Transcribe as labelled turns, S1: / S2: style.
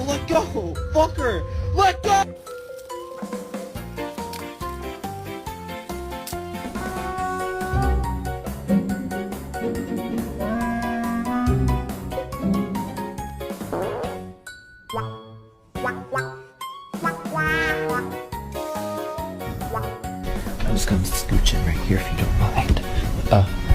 S1: let go! Fucker! Let go!
S2: I'm just gonna scooch in right here if you don't mind.